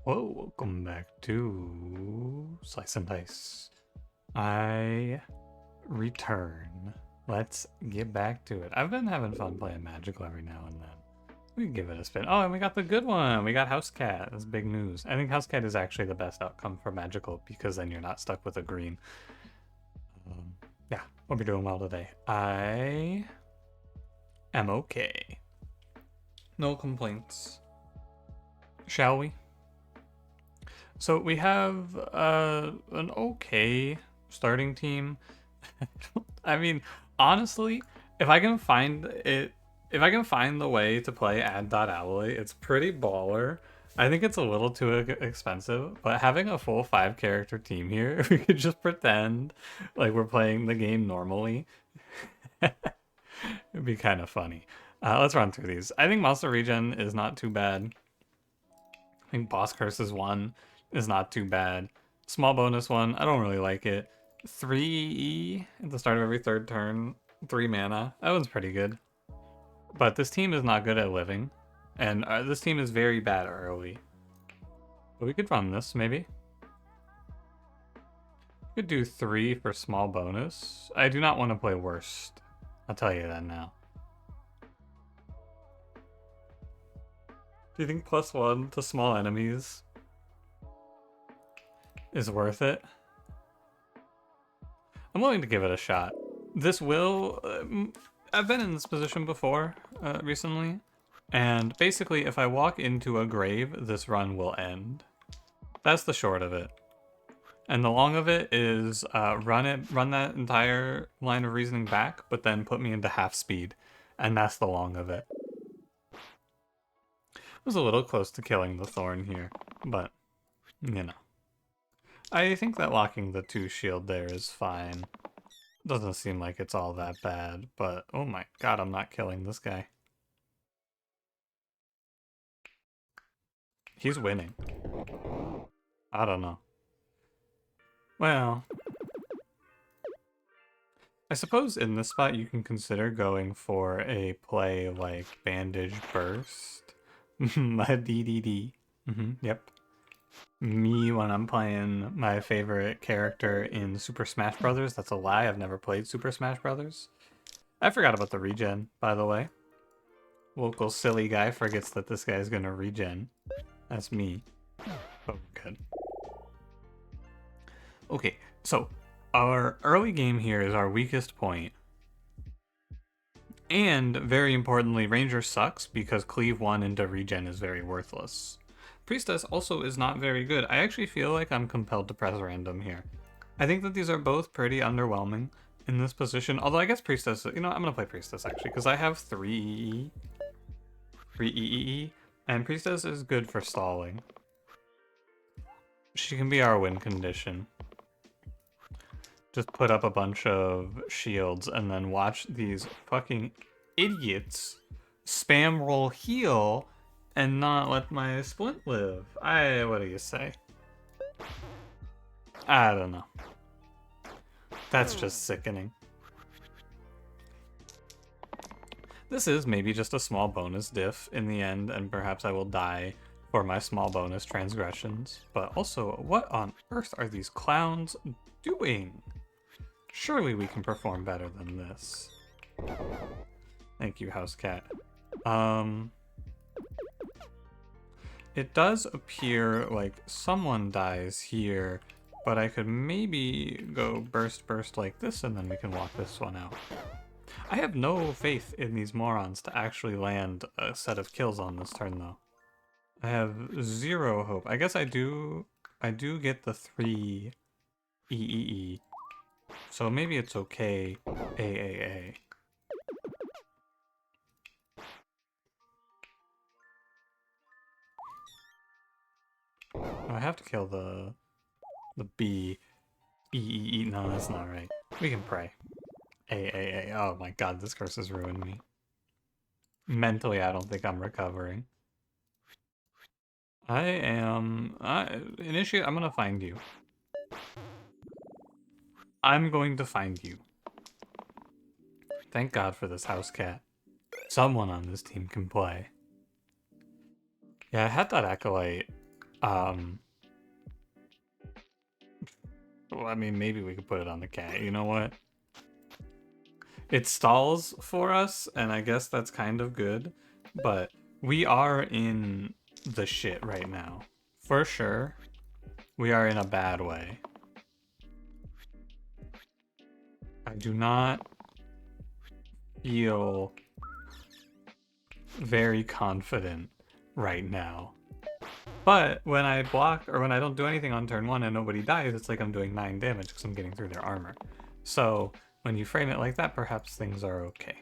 Whoa, welcome back to Slice and Dice. I return. Let's get back to it. I've been having fun playing Magical every now and then. We can give it a spin. Oh, and we got the good one. We got House Cat. That's big news. I think House Cat is actually the best outcome for Magical because then you're not stuck with a green. Yeah, we'll be doing well today. I am okay. No complaints. Shall we? So we have an okay starting team. I mean, honestly, if I can find the way to play Add.Alloy, it's pretty baller. I think it's a little too expensive, but having a full 5-character team here, we could just pretend like we're playing the game normally. It'd be kind of funny. Let's run through these. I think Monster Regen is not too bad. I think Boss Curses 1 is not too bad. Small bonus 1, I don't really like it. 3E at the start of every third turn, 3 mana. That one's pretty good. But this team is not good at living. And this team is very bad early. But we could run this, maybe. We could do 3 for small bonus. I do not want to play worst. I'll tell you that now. Do you think +1 to small enemies is worth it? I'm willing to give it a shot. This will... I've been in this position before recently. And basically, if I walk into a grave, this run will end. That's the short of it. And the long of it is run that entire line of reasoning back, but then put me into half speed. And that's the long of it. Was a little close to killing the Thorn here, but, you know. I think that locking the 2 shield there is fine. Doesn't seem like it's all that bad, but oh my god, I'm not killing this guy. He's winning. I don't know. Well, I suppose in this spot you can consider going for a play like Bandage Burst. My DDD. Yep. Me when I'm playing my favorite character in Super Smash Brothers. That's a lie. I've never played Super Smash Brothers. I forgot about the regen, by the way. Local silly guy forgets that this guy's gonna regen. That's me. Oh, good. Okay, so our early game here is our weakest point. And, very importantly, Ranger sucks because Cleave 1 into regen is very worthless. Priestess also is not very good. I actually feel like I'm compelled to press random here. I think that these are both pretty underwhelming in this position. Although I guess Priestess, you know, I'm going to play Priestess actually because I have 3 EEE, and Priestess is good for stalling. She can be our win condition. Just put up a bunch of shields and then watch these fucking idiots spam roll heal and not let my splint live. What do you say? I don't know. That's just sickening. This is maybe just a small bonus diff in the end, and perhaps I will die for my small bonus transgressions. But also, what on earth are these clowns doing? Surely we can perform better than this. Thank you, House Cat. It does appear like someone dies here, but I could maybe go burst like this and then we can walk this one out. I have no faith in these morons to actually land a set of kills on this turn though. I have 0 hope. I guess I do get the 3 EEE. So maybe it's okay, AAA. I have to kill the B. EEE. No, that's not right. We can pray. AAA. Oh my god, this curse has ruined me. Mentally, I don't think I'm recovering. Initiate, I'm gonna find you. I'm going to find you. Thank God for this House Cat. Someone on this team can play. Yeah, I had that Acolyte Well, I mean, maybe we could put it on the cat. You know what? It stalls for us, and I guess that's kind of good. But we are in the shit right now. For sure. We are in a bad way. I do not feel very confident right now. But when I block, or when I don't do anything on turn 1 and nobody dies, it's like I'm doing 9 damage because I'm getting through their armor. So when you frame it like that, perhaps things are okay.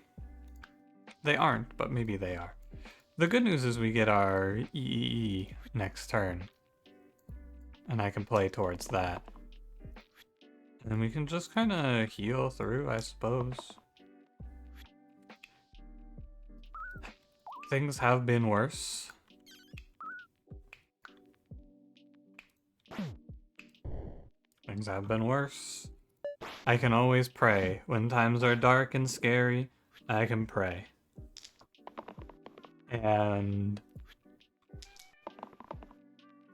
They aren't, but maybe they are. The good news is we get our EEE next turn. And I can play towards that. And then we can just kind of heal through, I suppose. Things have been worse. Things have been worse. I can always pray. When times are dark and scary, I can pray. And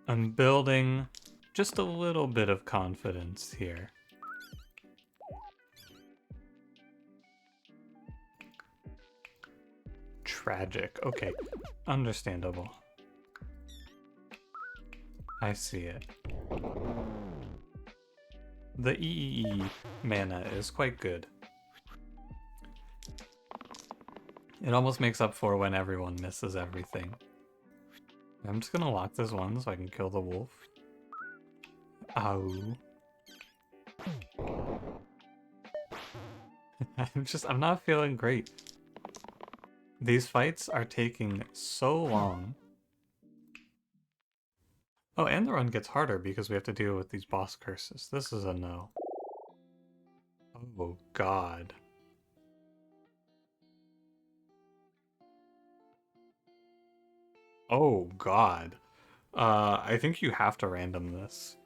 I'm building just a little bit of confidence here. Tragic. Okay, understandable. I see it. The EEE mana is quite good. It almost makes up for when everyone misses everything. I'm just gonna lock this one so I can kill the wolf. Ow. I'm not feeling great. These fights are taking so long. Oh, and the run gets harder because we have to deal with these boss curses. This is a no. Oh, God. Oh, God. I think you have to random this.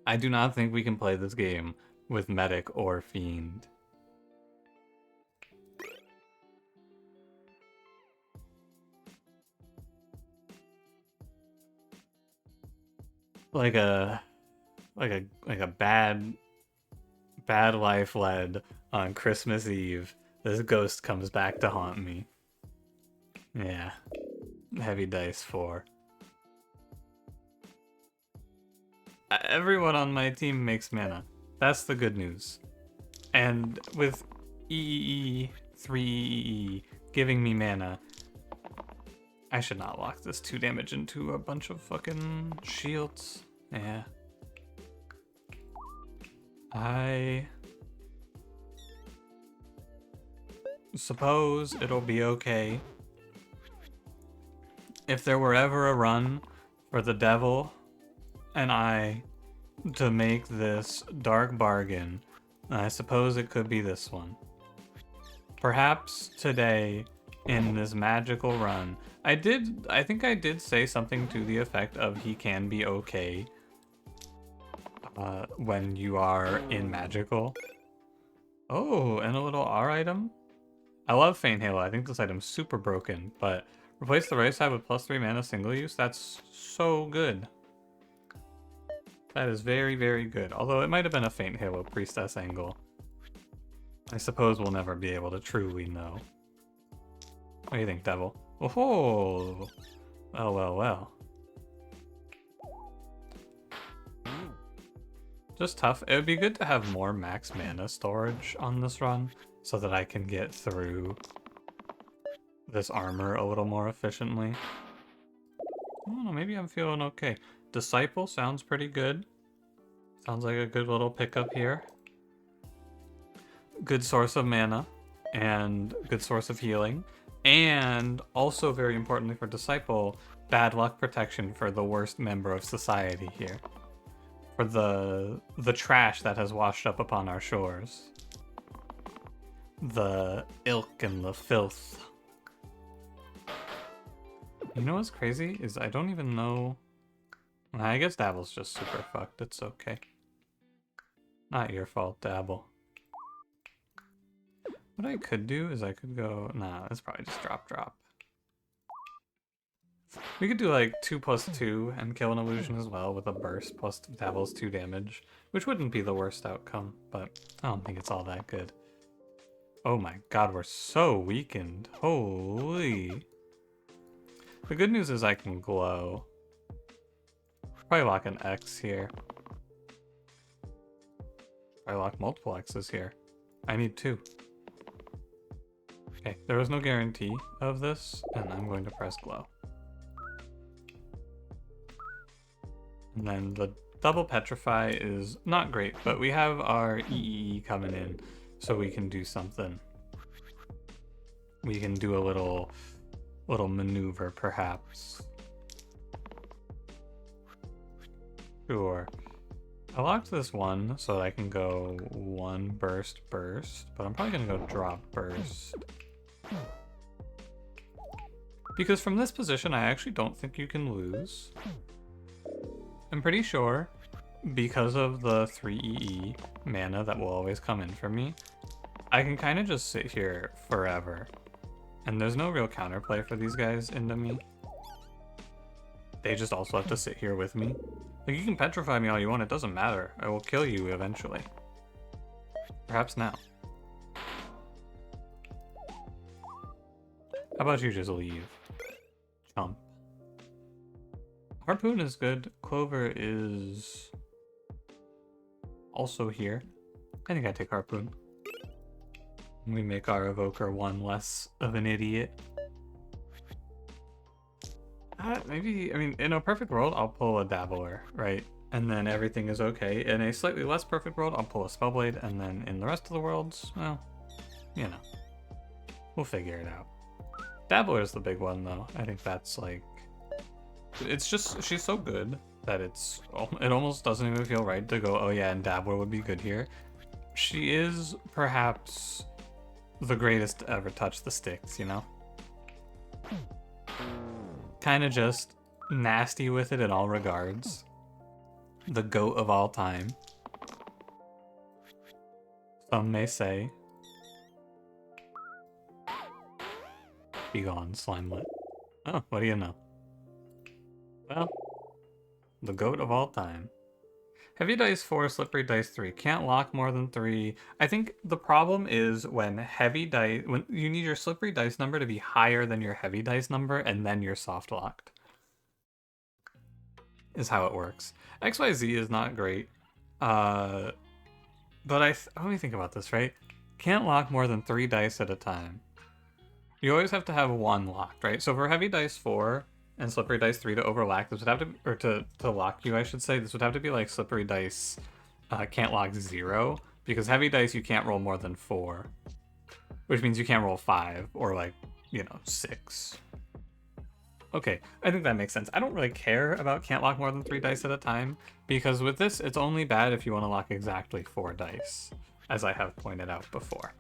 I do not think we can play this game with Medic or Fiend. Like a bad life led on Christmas Eve. This ghost comes back to haunt me. Yeah. Heavy dice 4. Everyone on my team makes mana. That's the good news. And with EEE, 3EE giving me mana, I should not lock this 2 damage into a bunch of fucking shields. Yeah. I suppose it'll be okay. If there were ever a run for the devil and I to make this dark bargain, I suppose it could be this one. Perhaps today in this magical run, I think I did say something to the effect of he can be okay when you are in magical. Oh, and a little R item? I love Feint Halo. I think this item's super broken, but replace the right side with +3 mana single use? That's so good. That is very, very good. Although it might have been a Feint Halo Priestess angle. I suppose we'll never be able to truly know. What do you think, Devil? Oh, well, well, well. Just tough. It would be good to have more max mana storage on this run so that I can get through this armor a little more efficiently. I don't know, maybe I'm feeling okay. Disciple sounds pretty good. Sounds like a good little pickup here. Good source of mana and good source of healing. And also very importantly for Disciple, bad luck protection for the worst member of society here. For the trash that has washed up upon our shores. The ilk and the filth. You know what's crazy is I don't even know. I guess Dabble's just super fucked. It's okay. Not your fault, Dabble. What I could do is I could go. Nah, it's probably just drop. We could do like 2+2 and kill an illusion as well with a burst plus Dabble's 2 damage, which wouldn't be the worst outcome, but I don't think it's all that good. Oh my god, we're so weakened. Holy. The good news is I can glow. Probably lock an X here. Probably lock multiple X's here. I need 2. Okay, there was no guarantee of this, and I'm going to press glow. And then the double petrify is not great, but we have our EEE coming in, so we can do something. We can do a little maneuver, perhaps. Sure. I locked this one so that I can go 1 burst, but I'm probably gonna go drop burst. Because from this position, I actually don't think you can lose. I'm pretty sure, because of the 3 EE mana that will always come in for me, I can kind of just sit here forever. And there's no real counterplay for these guys into me. They just also have to sit here with me. Like, you can petrify me all you want, it doesn't matter. I will kill you eventually. Perhaps now. How about you just leave? Chump. Harpoon is good. Clover is also here. I think I take Harpoon. We make our Evoker 1 less of an idiot. Maybe, I mean, in a perfect world, I'll pull a Dabbler, right? And then everything is okay. In a slightly less perfect world, I'll pull a Spellblade, and then in the rest of the worlds, well, you know, we'll figure it out. Dabbler is the big one, though. I think that's like, it's just, she's so good that it almost doesn't even feel right to go, oh yeah, and Dabbler would be good here. She is perhaps the greatest to ever touch the sticks, you know? Kind of just nasty with it in all regards. The GOAT of all time. Some may say. Be gone, Slimelet. Oh, what do you know? Well, the GOAT of all time. Heavy dice 4, slippery dice 3. Can't lock more than 3. I think the problem is when when you need your slippery dice number to be higher than your heavy dice number, and then you're soft locked. Is how it works. XYZ is not great. But let me think about this, right? Can't lock more than 3 dice at a time. You always have to have 1 locked, right? So for heavy dice 4 and slippery dice 3 to overlap, this would have to, or to lock you, I should say, this would have to be like slippery dice can't lock 0, because heavy dice you can't roll more than 4, which means you can't roll 5 or like, you know, 6. Okay, I think that makes sense. I don't really care about can't lock more than 3 dice at a time, because with this, it's only bad if you want to lock exactly 4 dice, as I have pointed out before.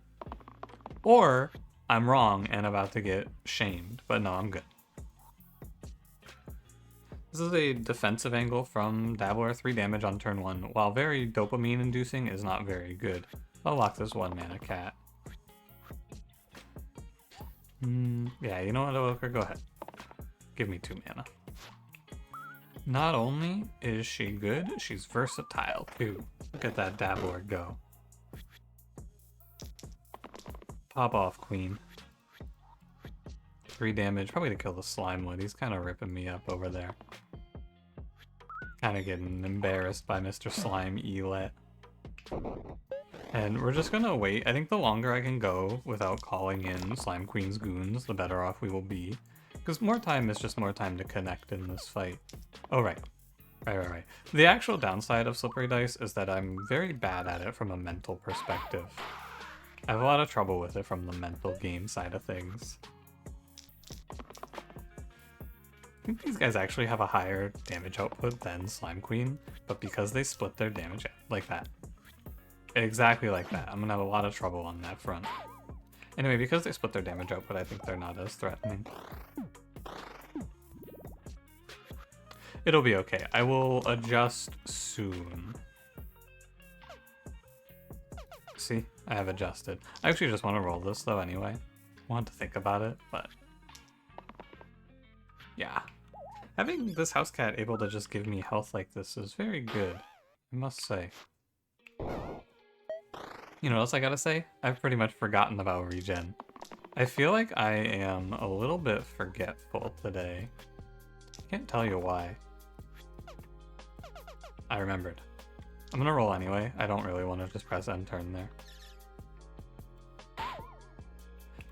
Or I'm wrong and about to get shamed, but no, I'm good. This is a defensive angle from Dabbler. 3 damage on turn 1, while very dopamine inducing, is not very good. I'll lock this 1 mana cat. Yeah, you know what, Evoker? Go ahead. Give me 2 mana. Not only is she good, she's versatile too. Look at that Dabbler go. Pop off, Queen. 3 damage, probably to kill the Slimewood. He's kind of ripping me up over there. Kind of getting embarrassed by Mr. Slime Elet. And we're just gonna wait. I think the longer I can go without calling in Slime Queen's goons, the better off we will be. Because more time is just more time to connect in this fight. Oh, right. Right. The actual downside of Slippery Dice is that I'm very bad at it from a mental perspective. I have a lot of trouble with it from the mental game side of things. I think these guys actually have a higher damage output than Slime Queen, but because they split their damage like that. Exactly like that. I'm gonna have a lot of trouble on that front. Anyway, because they split their damage output, I think they're not as threatening. It'll be okay. I will adjust soon. See? I have adjusted. I actually just want to roll this though anyway. I want to think about it, but... yeah. Having this house cat able to just give me health like this is very good, I must say. You know what else I gotta say? I've pretty much forgotten about regen. I feel like I am a little bit forgetful today. Can't tell you why. I remembered. I'm gonna roll anyway. I don't really want to just press end turn there.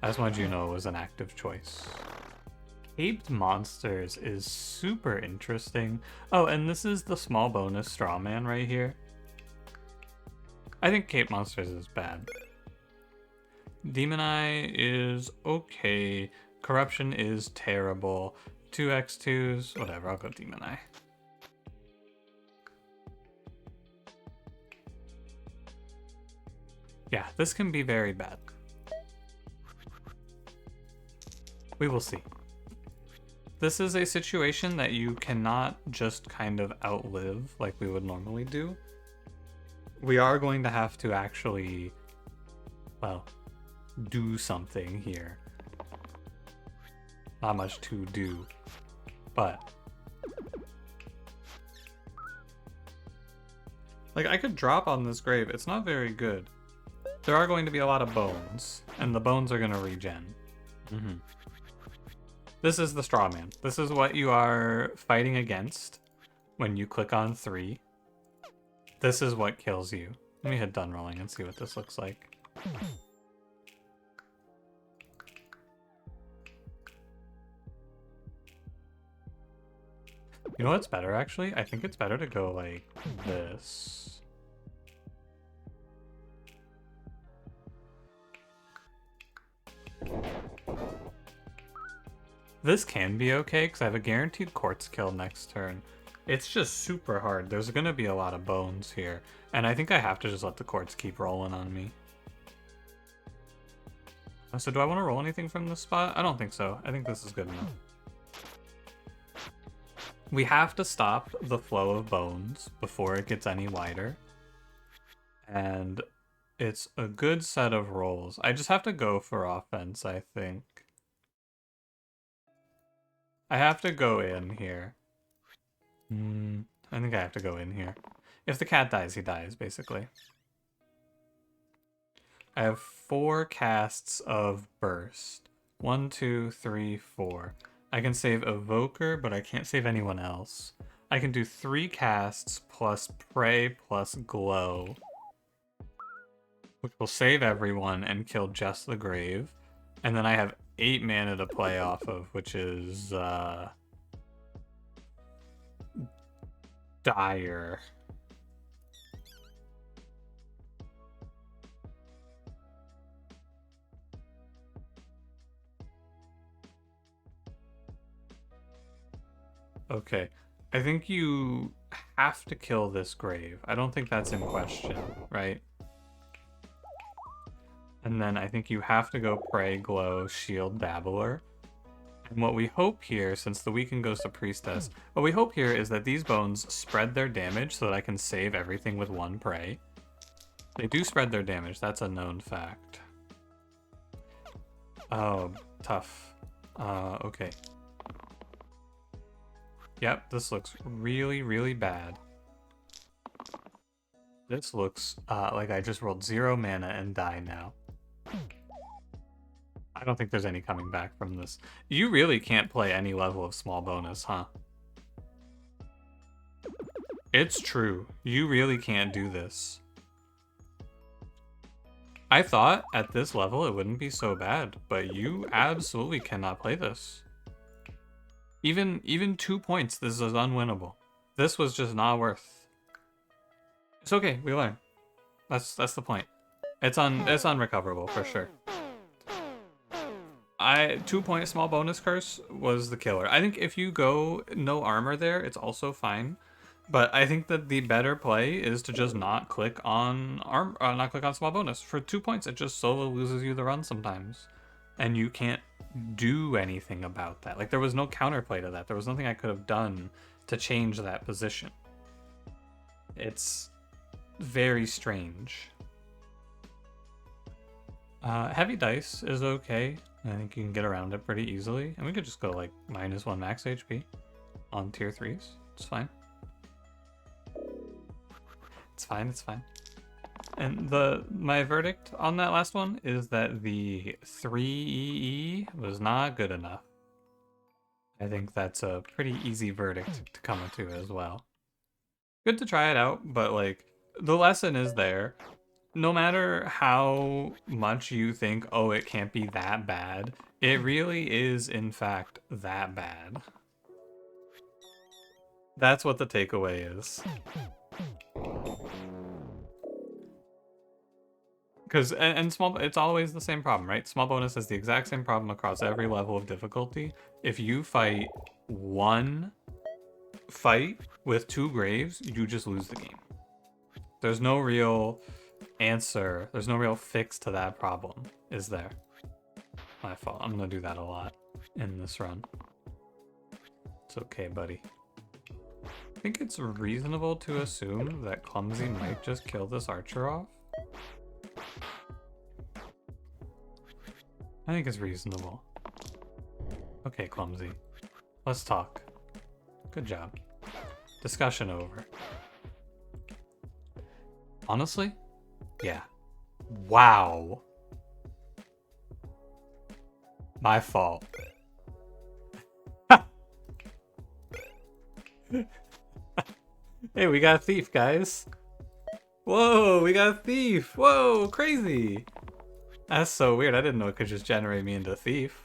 I just wanted you to know it was an active choice. Caped monsters is super interesting. Oh, and this is the small bonus straw man right here. I think Caped monsters is bad. Demon Eye is okay. Corruption is terrible. 2x2s, whatever, I'll go Demon Eye. Yeah, this can be very bad. We will see. This is a situation that you cannot just kind of outlive like we would normally do. We are going to have to actually, well, do something here. Not much to do, but like I could drop on this grave. It's not very good. There are going to be a lot of bones, and the bones are going to regen. This is the straw man. This is what you are fighting against when you click on 3. This is what kills you. Let me hit done rolling and see what this looks like. You know what's better, actually? I think it's better to go like this. This can be okay, because I have a guaranteed quartz kill next turn. It's just super hard. There's going to be a lot of bones here. And I think I have to just let the quartz keep rolling on me. So do I want to roll anything from this spot? I don't think so. I think this is good enough. We have to stop the flow of bones before it gets any wider. And it's a good set of rolls. I just have to go for offense, I think. I have to go in here. I think I have to go in here. If the cat dies, he dies, basically. I have 4 casts of burst. 1, 2, 3, 4. I can save Evoker, but I can't save anyone else. I can do 3 casts plus Pray plus Glow, which will save everyone and kill just the grave. And then I have 8 mana to play off of, which is dire. Okay, I think you have to kill this grave. I don't think that's in question, right? And then I think you have to go Pray, Glow, Shield, Dabbler. And what we hope here, since the weaken goes to Priestess, what we hope here is that these bones spread their damage so that I can save everything with 1 Pray. They do spread their damage, that's a known fact. Oh, tough. Okay. Yep, this looks really, really bad. This looks like I just rolled 0 mana and die now. I don't think there's any coming back from this. You really can't play any level of small bonus, huh? It's true. You really can't do this. I thought at this level it wouldn't be so bad, but you absolutely cannot play this. Even 2 points, this is unwinnable. This was just not worth. It's okay, we learn. That's the point. It's unrecoverable for sure. 2-point small bonus curse was the killer. I think if you go no armor there, it's also fine. But I think that the better play is to just not click on not click on small bonus. For 2 points, it just solo loses you the run sometimes. And you can't do anything about that. Like, there was no counterplay to that. There was nothing I could have done to change that position. It's very strange. Heavy dice is okay. I think you can get around it pretty easily. And we could just go like -1 max HP. on tier 3s. It's fine. It's fine, it's fine. And my verdict on that last one is that the 3EE was not good enough. I think that's a pretty easy verdict to come to as well. Good to try it out, but like, the lesson is there. No matter how much you think, oh, it can't be that bad, it really is, in fact, that bad. That's what the takeaway is. Because, and small, it's always the same problem, right? Small bonus is the exact same problem across every level of difficulty. If you fight one fight with 2 graves, you just lose the game. There's no real answer. There's no real fix to that problem, is there? My fault. I'm gonna do that a lot in this run. It's okay, buddy. I think it's reasonable to assume that Clumsy might just kill this archer off. I think it's reasonable. Okay, Clumsy. Let's talk. Good job. Discussion over. Honestly? Yeah. Wow. My fault. Hey, we got a thief, guys. Whoa, we got a thief. Whoa, crazy. That's so weird. I didn't know it could just generate me into a thief.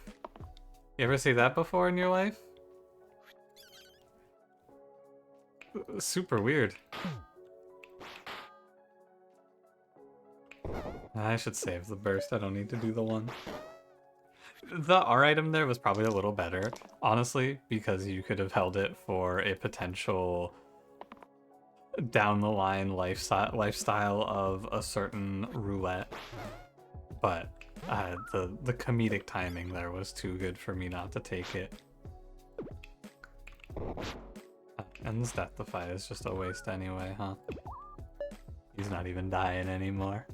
You ever see that before in your life? Super weird. I should save the burst. I don't need to do the one. The R item there was probably a little better, honestly, because you could have held it for a potential down the line lifestyle of a certain roulette. But the comedic timing there was too good for me not to take it. And this Deathify is just a waste anyway, huh? He's not even dying anymore.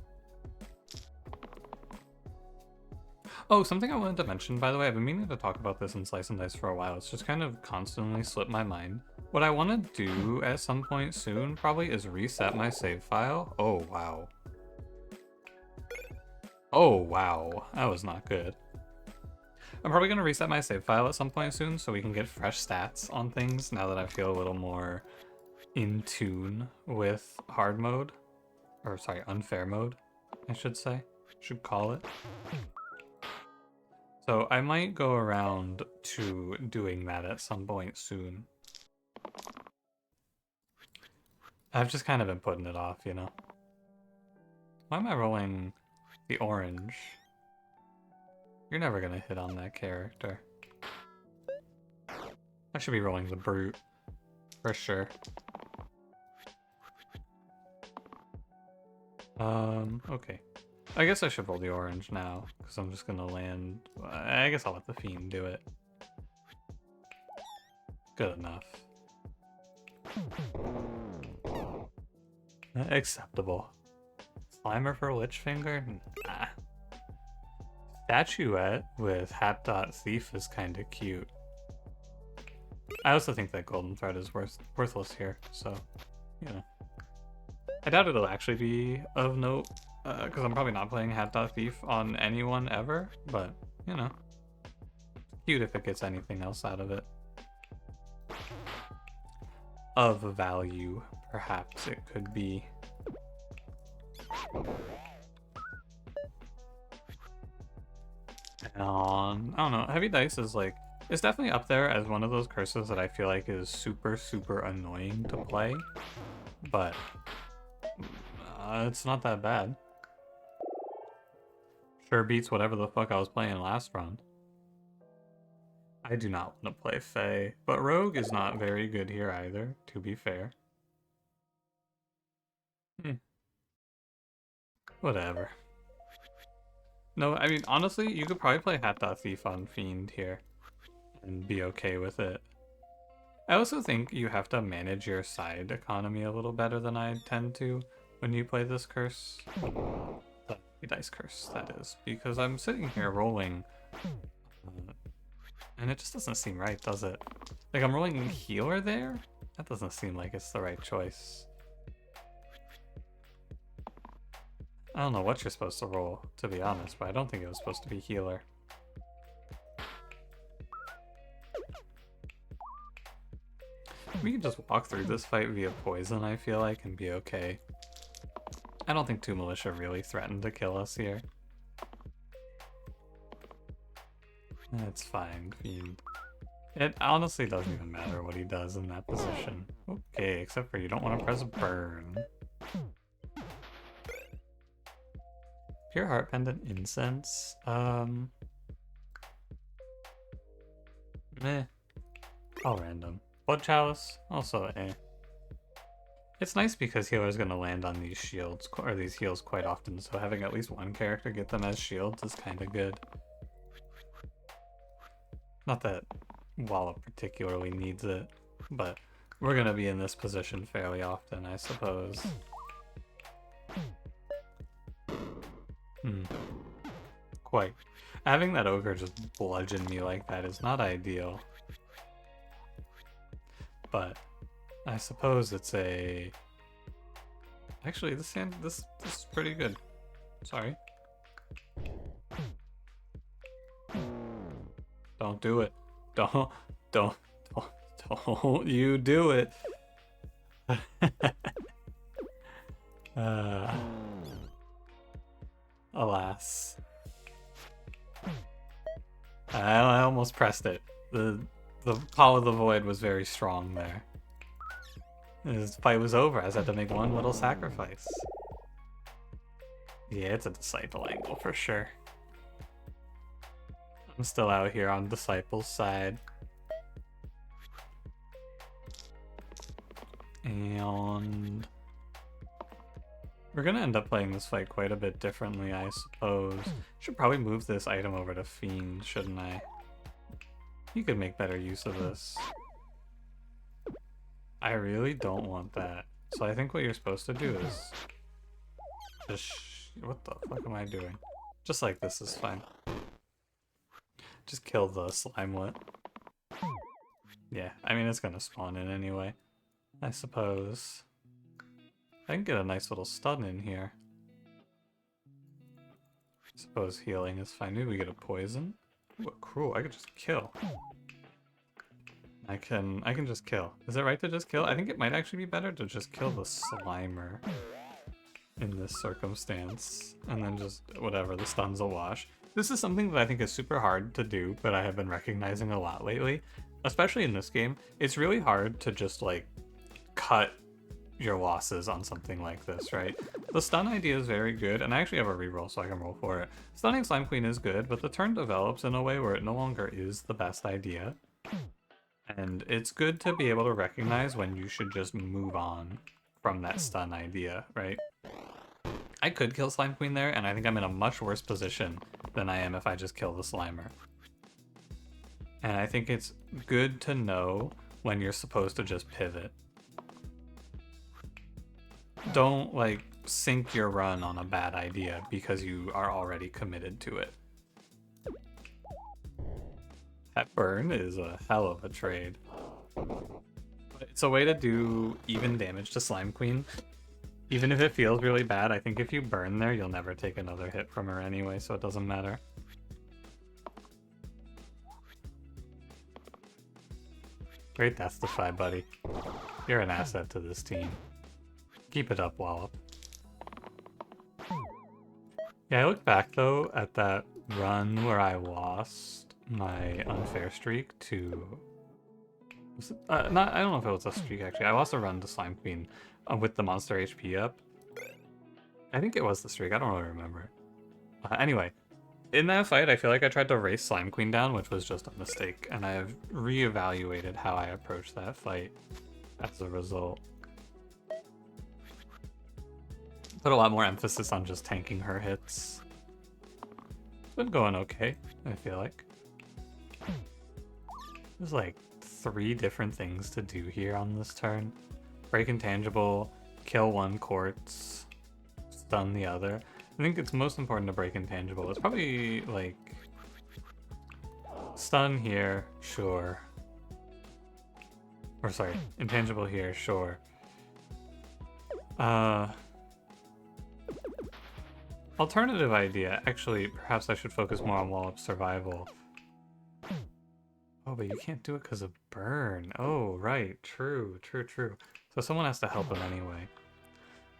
Oh, something I wanted to mention, by the way, I've been meaning to talk about this in Slice and Dice for a while. It's just kind of constantly slipped my mind. What I want to do at some point soon, probably, is reset my save file. Oh, wow. Oh, wow. That was not good. I'm probably going to reset my save file at some point soon so we can get fresh stats on things now that I feel a little more in tune with hard mode. Or, sorry, unfair mode, I should say. Should call it. So I might go around to doing that at some point soon. I've just kind of been putting it off, you know? Why am I rolling the orange? You're never gonna hit on that character. I should be rolling the brute, for sure. Okay. I guess I should roll the orange now, because I'm just gonna land... I guess I'll let the fiend do it. Good enough. Acceptable. Slimer for Lichfinger? Nah. Statuette with Hat.Thief is kinda cute. I also think that Golden Thread is worthless here, so, you know. I doubt it'll actually be of note, because I'm probably not playing Hat.Thief on anyone ever, but, you know. Cute if it gets anything else out of it. Of value, perhaps it could be. And, I don't know, Heavy Dice is like, it's definitely up there as one of those curses that I feel like is super, super annoying to play, but it's not that bad. Sure beats whatever the fuck I was playing last round. I do not want to play Fae, but Rogue is not very good here either, to be fair. Whatever. No, I mean, honestly, you could probably play Hat.Thief on Fiend here and be okay with it. I also think you have to manage your side economy a little better than I tend to when you play this curse. The dice curse, that is. Because I'm sitting here rolling, and it just doesn't seem right, does it? Like, I'm rolling healer there? That doesn't seem like it's the right choice. I don't know what you're supposed to roll, to be honest, but I don't think it was supposed to be healer. We can just walk through this fight via poison, I feel like, and be okay. I don't think 2 militia really threatened to kill us here. It's fine, fiend. It honestly doesn't even matter what he does in that position. Okay, except for you don't want to press burn. Pure Heart Pendant Incense. Meh. All random. Blood Chalice, also eh. It's nice because healer's gonna land on these shields, or these heals quite often, so having at least one character get them as shields is kind of good. Not that Wallop particularly needs it, but we're gonna be in this position fairly often, I suppose. Quite. Having that ogre just bludgeon me like that is not ideal. But I suppose it's a... Actually, this is pretty good. Sorry. Don't do it. Don't you do it. Alas. I almost pressed it. The Call of the Void was very strong there. This fight was over. I just had to make one little sacrifice. Yeah, it's a disciple angle for sure. I'm still out here on Disciple's side. And we're gonna end up playing this fight quite a bit differently, I suppose. Should probably move this item over to Fiend, shouldn't I? You could make better use of this. I really don't want that. So I think what you're supposed to do is just what the fuck am I doing? Just like this is fine. Just kill the slimelet. Yeah, I mean it's gonna spawn in anyway. I suppose. I can get a nice little stun in here. I suppose healing is fine. Maybe we get a poison. Ooh, cruel. I could just kill. I can just kill. Is it right to just kill? I think it might actually be better to just kill the Slimer in this circumstance. And then just whatever, the stun's a wash. This is something that I think is super hard to do, but I have been recognizing a lot lately. Especially in this game. It's really hard to just like cut your losses on something like this, right? The stun idea is very good, and I actually have a reroll so I can roll for it. Stunning Slime Queen is good, but the turn develops in a way where it no longer is the best idea. And it's good to be able to recognize when you should just move on from that stun idea, right? I could kill Slime Queen there, and I think I'm in a much worse position than I am if I just kill the Slimer. And I think it's good to know when you're supposed to just pivot. Don't, like, sink your run on a bad idea because you are already committed to it. That burn is a hell of a trade. It's a way to do even damage to Slime Queen. Even if it feels really bad, I think if you burn there, you'll never take another hit from her anyway, so it doesn't matter. Great Deathify, buddy. You're an asset to this team. Keep it up, Wallop. Yeah, I look back, though, at that run where I lost my unfair streak to... I don't know if it was a streak, actually. I lost a run to Slime Queen with the monster HP up. I think it was the streak. I don't really remember. Anyway, in that fight, I feel like I tried to race Slime Queen down, which was just a mistake. And I have reevaluated how I approached that fight as a result. Put a lot more emphasis on just tanking her hits. It's been going okay, I feel like. There's like 3 different things to do here on this turn. Break intangible, kill one quartz, stun the other. I think it's most important to break intangible. It's probably like stun here, sure. Or sorry, intangible here, sure. Alternative idea. Actually, perhaps I should focus more on wall-up survival. Oh, but you can't do it because of burn. Oh, right. True. So someone has to help him anyway.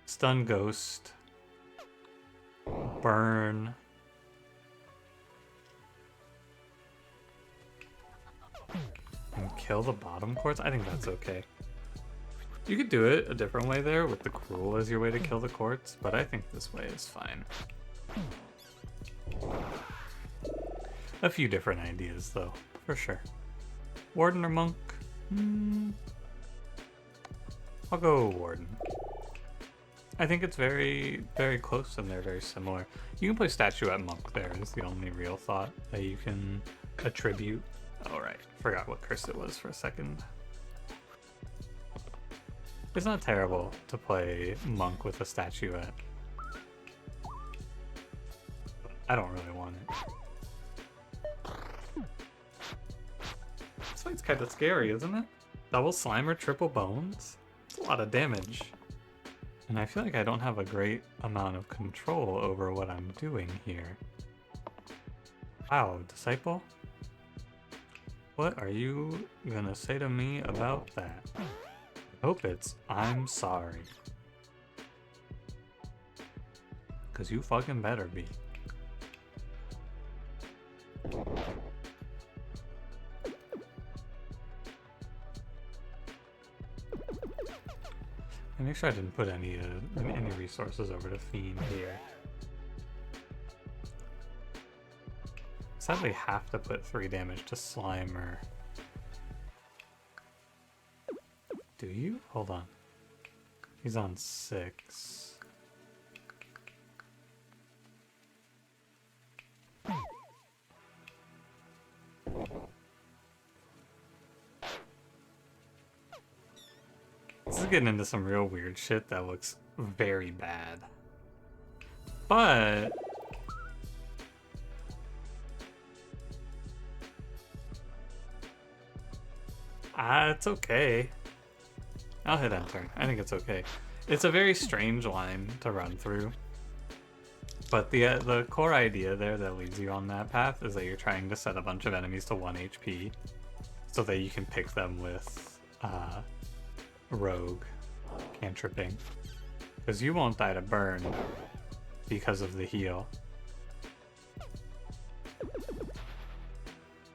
Stun ghost. Burn. And kill the bottom quartz? I think that's okay. You could do it a different way there with the cruel as your way to kill the quartz, but I think this way is fine. A few different ideas though, for sure. Warden or monk? I'll go warden. I think it's very, very close and they're very similar. You can play statue at monk there is the only real thought that you can attribute. Oh right, forgot what curse it was for a second. It's not terrible to play monk with a statuette. I don't really want it. This fight's kind of scary, isn't it? Double slime or triple bones? It's a lot of damage. And I feel like I don't have a great amount of control over what I'm doing here. Wow, disciple? What are you gonna say to me about that? I hope it's, I'm sorry. Cause you fucking better be. And make sure I didn't put any resources over to fiend here. Sadly have to put 3 damage to Slimer. Do you? Hold on. He's on 6. This is getting into some real weird shit that looks very bad. But it's okay. I'll hit enter. I think it's okay. It's a very strange line to run through. But the core idea there that leads you on that path is that you're trying to set a bunch of enemies to 1 HP so that you can pick them with rogue cantripping. Because you won't die to burn because of the heal.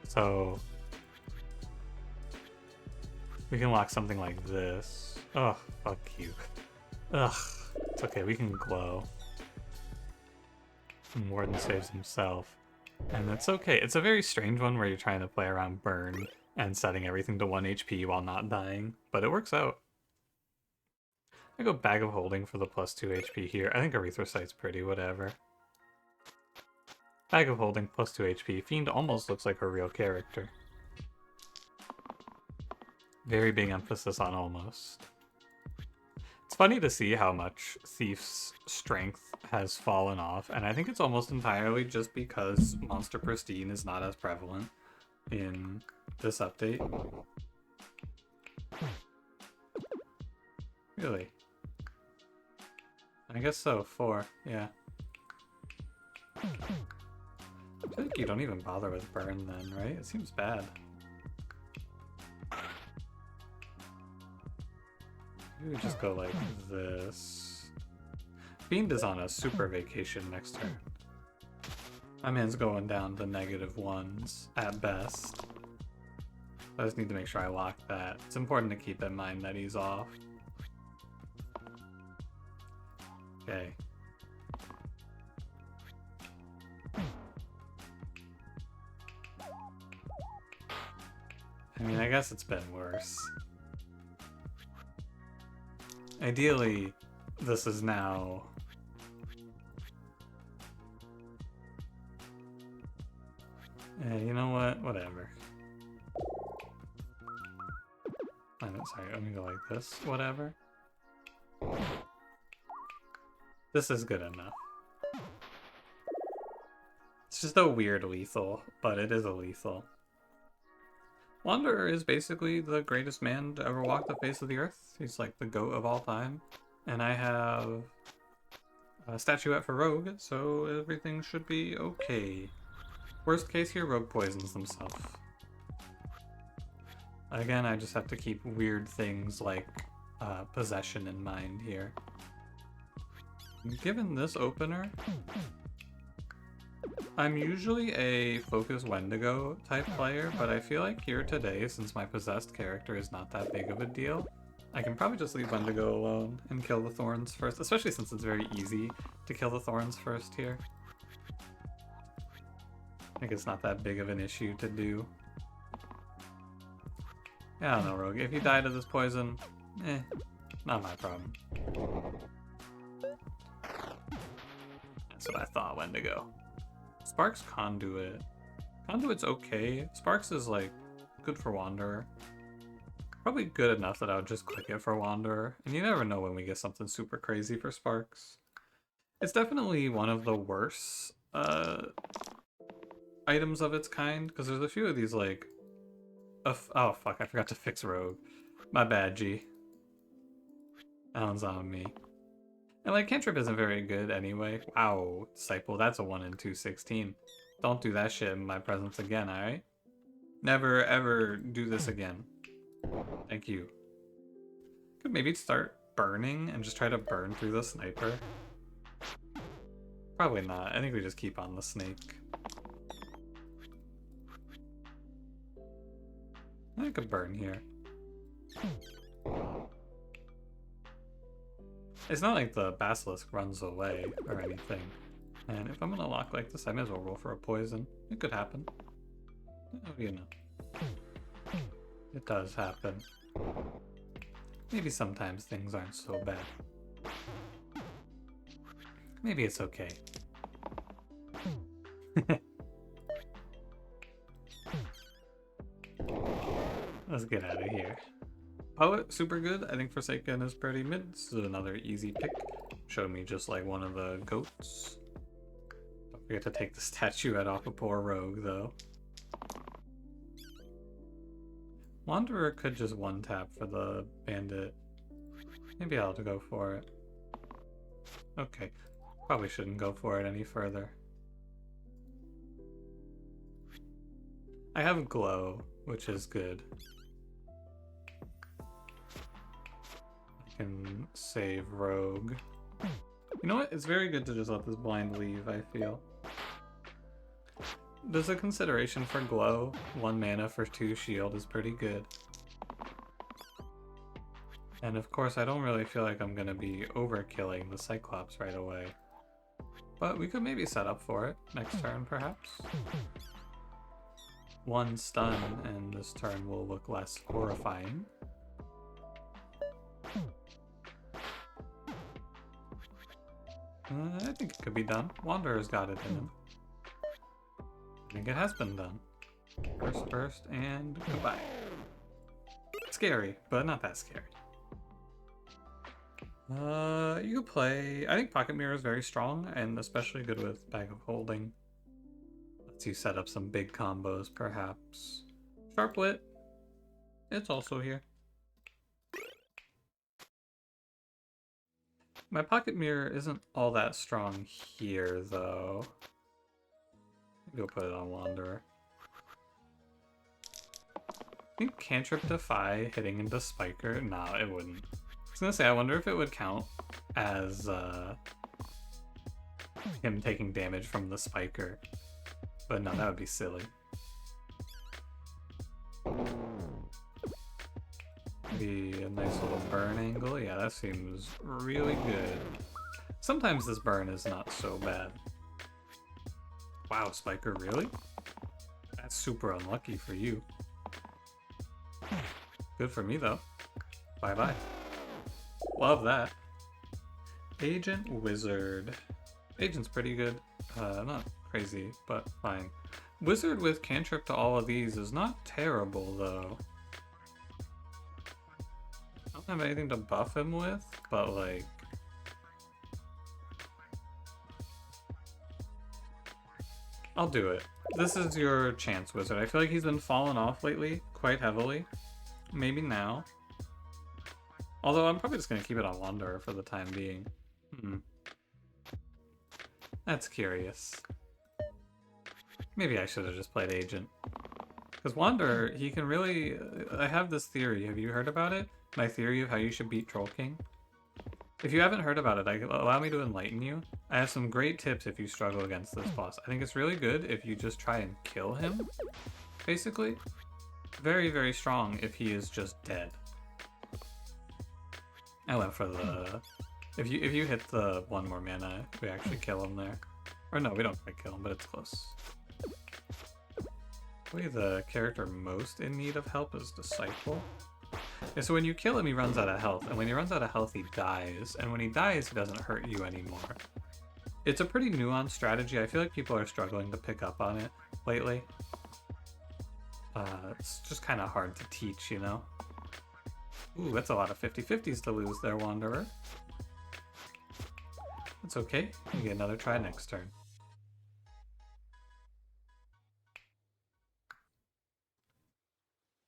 So we can lock something like this. Ugh, fuck you. Ugh, it's okay, we can glow. And Warden saves himself. And it's okay. It's a very strange one where you're trying to play around burn and setting everything to 1 HP while not dying, but it works out. I go Bag of Holding for the plus 2 HP here. I think Erythrocyte's pretty, whatever. Bag of Holding, plus 2 HP. Fiend almost looks like a real character. Very big emphasis on almost. It's funny to see how much Thief's strength has fallen off, and I think it's almost entirely just because Monster Pristine is not as prevalent in this update. Really? I guess so, 4, yeah. I feel like you don't even bother with burn then, right? It seems bad. Maybe we just go like this. Fiend is on a super vacation next turn. My man's going down to -1s at best. I just need to make sure I lock that. It's important to keep in mind that he's off. Okay. I mean, I guess it's been worse. Ideally, this is now... you know what? Whatever. Sorry, let me go like this. Whatever. This is good enough. It's just a weird lethal, but it is a lethal. Wanderer is basically the greatest man to ever walk the face of the earth. He's like the GOAT of all time. And I have a statuette for Rogue, so everything should be okay. Worst case here, Rogue poisons himself. Again, I just have to keep weird things like possession in mind here. Given this opener, I'm usually a focus Wendigo type player, but I feel like here today, since my possessed character is not that big of a deal, I can probably just leave Wendigo alone and kill the Thorns first, especially since it's very easy to kill the Thorns first here. I think it's not that big of an issue to do. Yeah, I don't know, Rogue. If you die to this poison, not my problem. That's what I thought, Wendigo. Sparks Conduit. Conduit's okay. Sparks is like good for Wanderer. Probably good enough that I would just click it for Wanderer. And you never know when we get something super crazy for Sparks. It's definitely one of the worst items of its kind, because there's a few of these like... oh fuck, I forgot to fix Rogue. My bad, G. That one's on me. And like, cantrip isn't very good anyway. Wow, Disciple, that's a 1 in 216. Don't do that shit in my presence again, alright? Never ever do this again. Thank you. Could maybe start burning and just try to burn through the sniper. Probably not. I think we just keep on the snake. I could burn here. It's not like the basilisk runs away or anything. And if I'm gonna lock like this, I may as well roll for a poison. It could happen. Oh, you know. It does happen. Maybe sometimes things aren't so bad. Maybe it's okay. Let's get out of here. Poet, super good. I think Forsaken is pretty mid. This is another easy pick. Show me just like one of the goats. Don't forget to take the statuette off a poor Rogue, though. Wanderer could just one-tap for the bandit. Maybe I'll go for it. Okay. Probably shouldn't go for it any further. I have Glow, which is good. Can save Rogue. You know what? It's very good to just let this blind leave, I feel. There's a consideration for Glow. 1 mana for 2 shield is pretty good. And of course, I don't really feel like I'm gonna be overkilling the Cyclops right away. But we could maybe set up for it next turn, perhaps. 1 stun, and this turn will look less horrifying. I think it could be done. Wanderer's got it in him. I think it has been done. First burst, and goodbye. Scary, but not that scary. You could play... I think Pocket Mirror is very strong, and especially good with Bag of Holding. Lets you set up some big combos, perhaps. Sharp Wit. It's also here. My Pocket Mirror isn't all that strong here, though. Maybe we'll put it on Wanderer. I think Cantrip Defy hitting into Spiker? Nah, it wouldn't. I was gonna say, I wonder if it would count as him taking damage from the Spiker. But no, that would be silly. Be a nice little burn angle. Yeah, that seems really good. Sometimes this burn is not so bad. Wow, Spiker, really? That's super unlucky for you. Good for me, though. Bye-bye. Love that. Agent Wizard. Agent's pretty good. Not crazy, but fine. Wizard with cantrip to all of these is not terrible, though. I don't have anything to buff him with, but like... I'll do it. This is your chance, Wizard. I feel like he's been falling off lately quite heavily. Maybe now. Although I'm probably just going to keep it on Wanderer for the time being. That's curious. Maybe I should have just played Agent. Because Wanderer, he can really... I have this theory. Have you heard about it? My theory of how you should beat Troll King? If you haven't heard about it, allow me to enlighten you. I have some great tips if you struggle against this boss. I think it's really good if you just try and kill him, basically. Very, very strong if he is just dead. I went for the... If you hit the 1 more mana, we actually kill him there. Or no, we don't quite kill him, but it's close. Probably the character most in need of help is Disciple. Yeah, so when you kill him, he runs out of health, and when he runs out of health, he dies, and when he dies, he doesn't hurt you anymore. It's a pretty nuanced strategy. I feel like people are struggling to pick up on it lately. It's just kind of hard to teach, you know? Ooh, that's a lot of 50-50s to lose there, Wanderer. It's okay. You get another try next turn.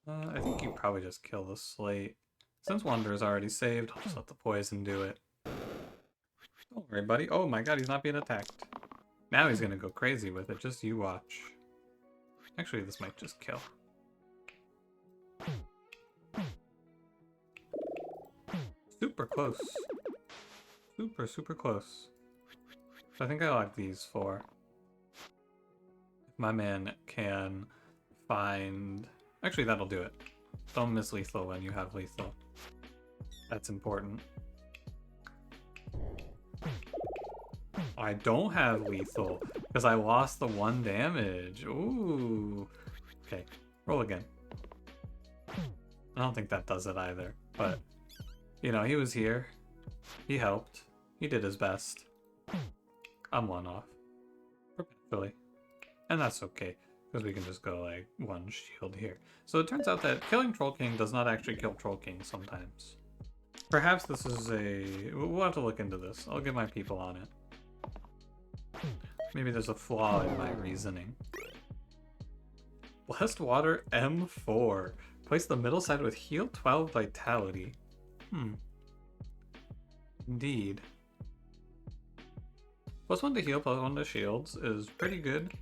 I think you probably just kill the slate. Since Wanderer's already saved, I'll just let the poison do it. Don't worry, buddy. Oh my god, he's not being attacked. Now he's gonna go crazy with it. Just you watch. Actually, this might just kill. Super close. Super, super close. So I think I like these 4. If my man can find... Actually, that'll do it. Don't miss lethal when you have lethal. That's important. I don't have lethal because I lost the 1 damage. Ooh. Okay, roll again. I don't think that does it either, but you know, he was here. He helped. He did his best. I'm 1 off. Perpetually. And that's okay, because we can just go like 1 shield here. So it turns out that killing Troll King does not actually kill Troll King sometimes. Perhaps this is a... We'll have to look into this. I'll get my people on it. Maybe there's a flaw in my reasoning. Blessed Water M4. Place the middle side with heal 12 vitality. Indeed. +1 to heal, +1 to shields is pretty good.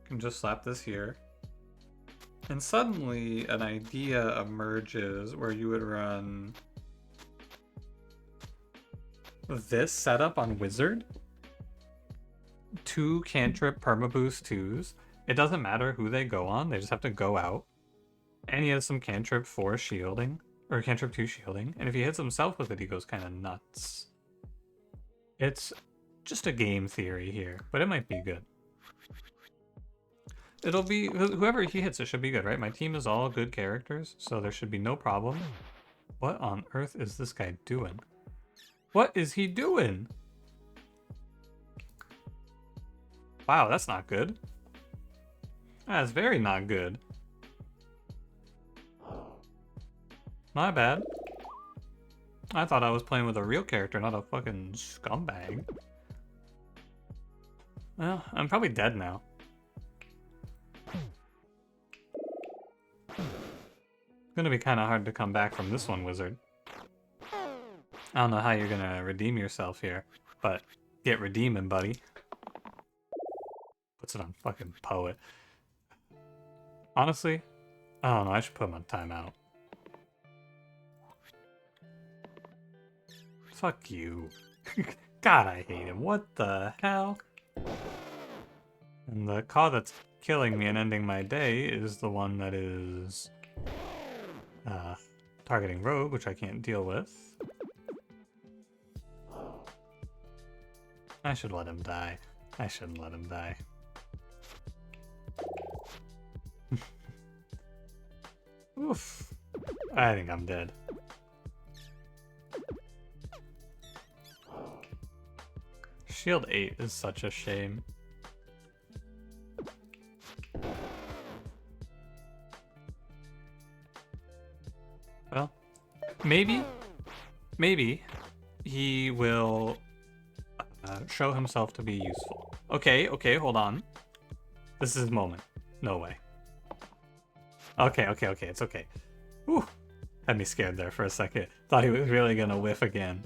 Can just slap this here. And suddenly an idea emerges where you would run this setup on Wizard. 2 cantrip permaboost 2s. It doesn't matter who they go on, they just have to go out. And he has some cantrip 4 shielding, or cantrip 2 shielding. And if he hits himself with it, he goes kind of nuts. It's just a game theory here, but it might be good. It'll be, whoever he hits, it should be good, right? My team is all good characters, so there should be no problem. What on earth is this guy doing? What is he doing? Wow, that's not good. That's very not good. My bad. I thought I was playing with a real character, not a fucking scumbag. Well, I'm probably dead now. It's gonna be kind of hard to come back from this one, Wizard. I don't know how you're gonna redeem yourself here, but get redeeming, buddy. Puts it on fucking Poet. Honestly, I don't know, I should put him on timeout. Fuck you. God, I hate him. What the hell? And the call that's killing me and ending my day is the one that is targeting Rogue, which I can't deal with. I should let him die. I shouldn't let him die. Oof. I think I'm dead. Shield 8 is such a shame. Well, maybe he will show himself to be useful. Okay, hold on. This is his moment. No way. Okay, it's okay. Whew. Had me scared there for a second. Thought he was really gonna whiff again.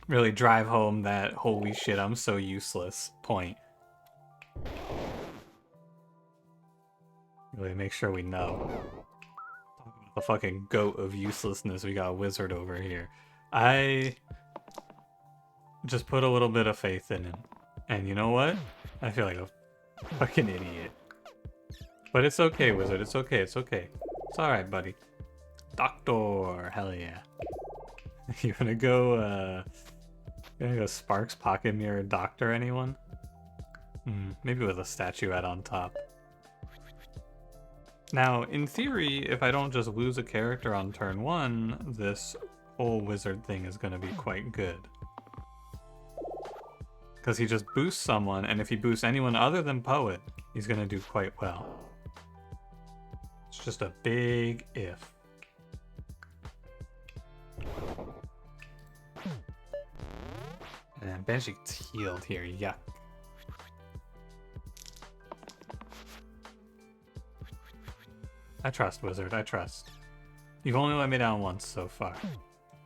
Really drive home that holy shit, I'm so useless point. Really make sure we know. The fucking goat of uselessness, we got a wizard over here. I just put a little bit of faith in him. And you know what? I feel like a fucking idiot. But it's okay, wizard. It's okay. It's okay. It's alright, buddy. Doctor. Hell yeah. You wanna go Sparks Pocket Mirror Doctor, anyone? Maybe with a statuette on top. Now, in theory, if I don't just lose a character on turn 1, this whole wizard thing is gonna be quite good. Because he just boosts someone, and if he boosts anyone other than Poet, he's gonna do quite well. It's just a big if. And Banshee gets healed here, yuck. I trust, wizard, I trust. You've only let me down once so far.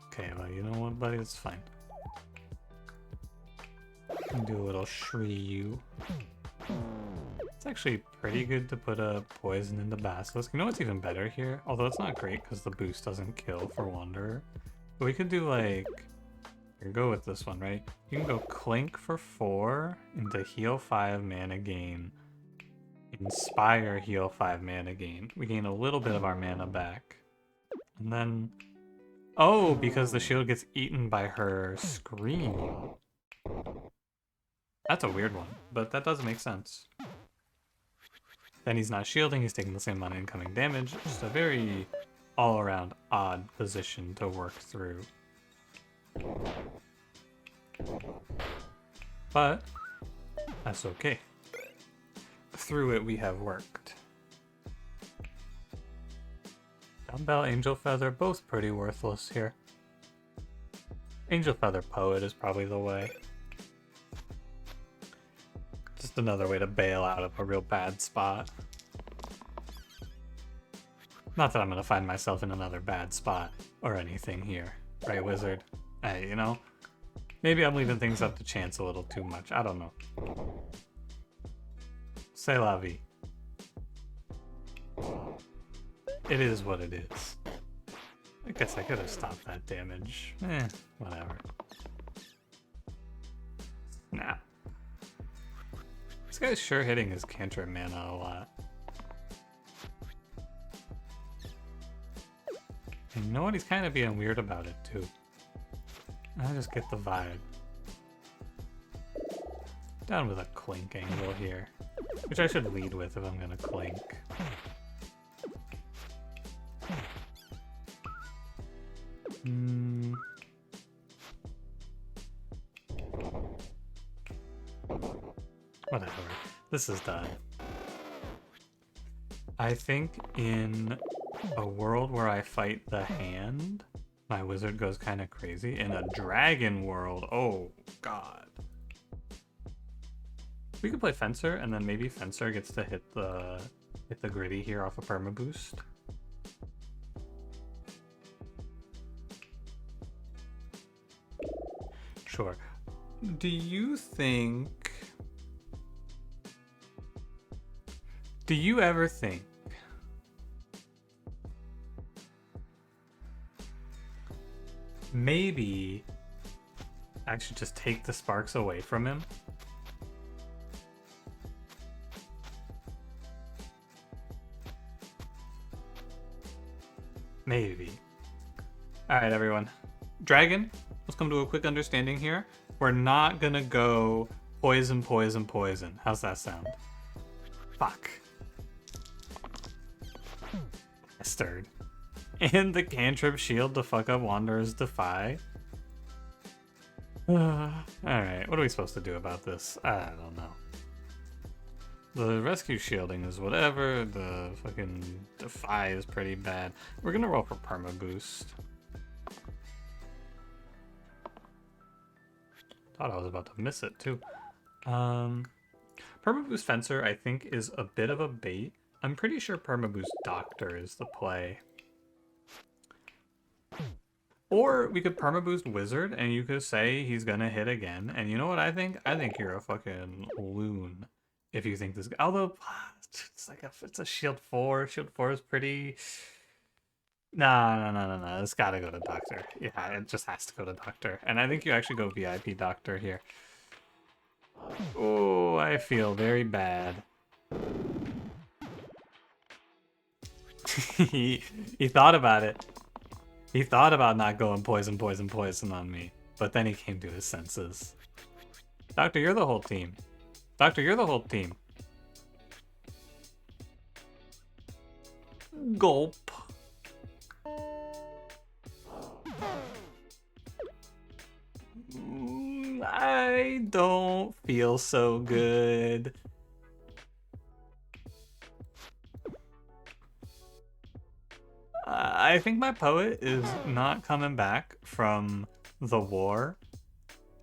Okay, well, you know what, buddy? It's fine. Can do a little Shreyu. It's actually pretty good to put a poison into Basilisk. You know what's even better here? Although it's not great because the boost doesn't kill for Wanderer. But we could do like... Here, go with this one, right? You can go Clink for 4 into heal 5 mana gain. Inspire, heal 5 mana gain. We gain a little bit of our mana back. And then... Oh, because the shield gets eaten by her Scream. That's a weird one, but that does make sense. Then he's not shielding, he's taking the same amount of incoming damage. Just a very all-around odd position to work through. But that's okay. Through it we have worked. Dumbbell, Angel Feather, both pretty worthless here. Angel Feather Poet is probably the way. Just another way to bail out of a real bad spot. Not that I'm gonna find myself in another bad spot or anything here, right, wizard? Hey, you know, maybe I'm leaving things up to chance a little too much. I don't know. C'est la vie. It is what it is. I guess I could have stopped that damage. Whatever. Nah. This guy's sure hitting his cantrip mana a lot. And you know what? He's kind of being weird about it, too. I just get the vibe. Down with a Clink angle here. Which I should lead with if I'm gonna Clink. Whatever. This is done. I think in a world where I fight the hand, my wizard goes kind of crazy. In a dragon world, oh god. We could play Fencer, and then maybe Fencer gets to hit the gritty here off a perma boost. Sure. Do you ever think maybe I should just take the sparks away from him? Maybe. Alright, everyone. Dragon, let's come to a quick understanding here. We're not gonna go poison, poison, poison. How's that sound? Fuck. Bastard. And the cantrip shield to fuck up Wanderer's Defy. Alright, what are we supposed to do about this? I don't know. The rescue shielding is whatever, the fucking Defy is pretty bad. We're gonna roll for perma boost. Thought I was about to miss it too. Perma Permaboost Fencer, I think, is a bit of a bait. I'm pretty sure Permaboost Doctor is the play. Or we could Permaboost Wizard, and you could say he's gonna hit again. And you know what I think? I think you're a fucking loon if you think this. Although it's like it's a Shield 4. Shield 4 is pretty. No. It's gotta go to Doctor. Yeah, it just has to go to Doctor. And I think you actually go VIP Doctor here. Oh, I feel very bad. he thought about it. He thought about not going poison on me. But then he came to his senses. Doctor, you're the whole team. Doctor, you're the whole team. Gulp. I don't feel so good. I think my poet is not coming back from the war.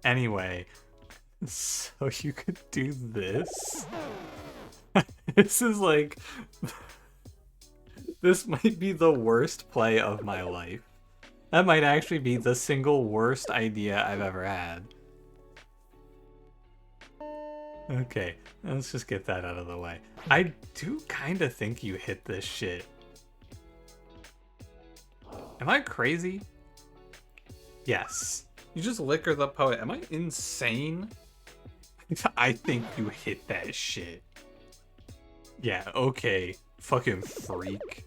Anyway, so you could do this. This is like... This might be the worst play of my life. That might actually be the single worst idea I've ever had. Okay, let's just get that out of the way. I do kind of think you hit this shit. Am I crazy? Yes. You just liquor the poet. Am I insane? I think you hit that shit. Yeah, okay. Fucking freak.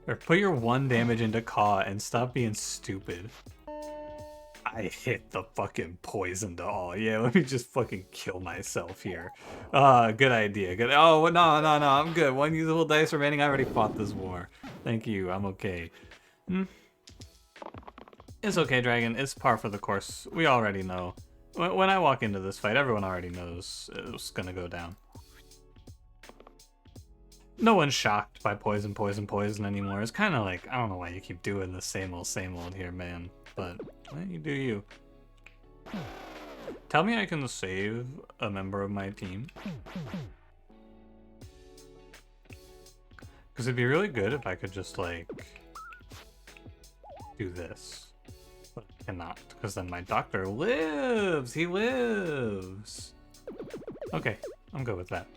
Or put your 1 damage into Caw and stop being stupid. I hit the fucking poison to all. Yeah, let me just fucking kill myself here. Good idea. Good. Oh, no, I'm good. 1 usable dice remaining. I already fought this war. Thank you. I'm okay. It's okay, Dragon. It's par for the course. We already know. When I walk into this fight, everyone already knows it's gonna go down. No one's shocked by poison anymore. It's kind of like, I don't know why you keep doing the same old here, man. But, you do you. Tell me I can save a member of my team. Because it'd be really good if I could just, like, do this. But I cannot, because then my doctor lives! He lives! Okay, I'm good with that.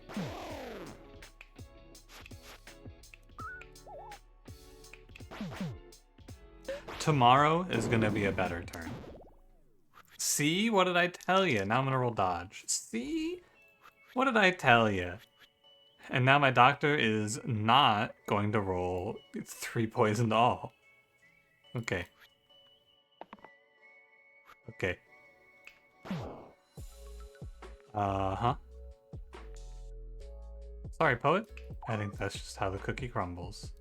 Tomorrow is gonna be a better turn. See? What did I tell you? Now I'm gonna roll dodge. See? What did I tell you? And now my doctor is not going to roll 3 poison to all. Okay. Okay. Uh-huh. Sorry, poet. I think that's just how the cookie crumbles.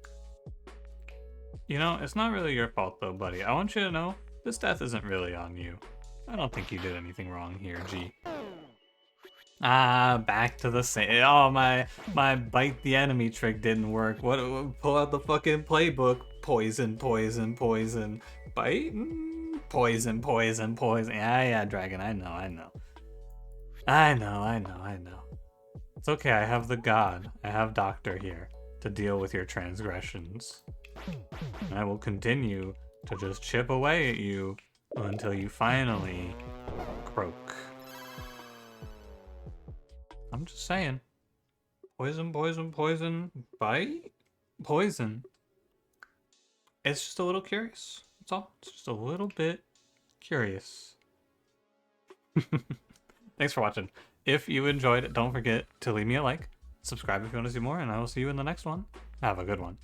You know, it's not really your fault though, buddy. I want you to know, this death isn't really on you. I don't think you did anything wrong here, G. Ah, back to the same. Oh, my bite the enemy trick didn't work. What? Pull out the fucking playbook. Poison. Bite? Poison. Yeah, Dragon. I know. It's okay. I have the god. I have Doctor here to deal with your transgressions. And I will continue to just chip away at you until you finally croak. I'm just saying. Poison. Bite? Poison. It's just a little curious. That's all. It's just a little bit curious. Thanks for watching. If you enjoyed it, don't forget to leave me a like. Subscribe if you want to see more, and I will see you in the next one. Have a good one.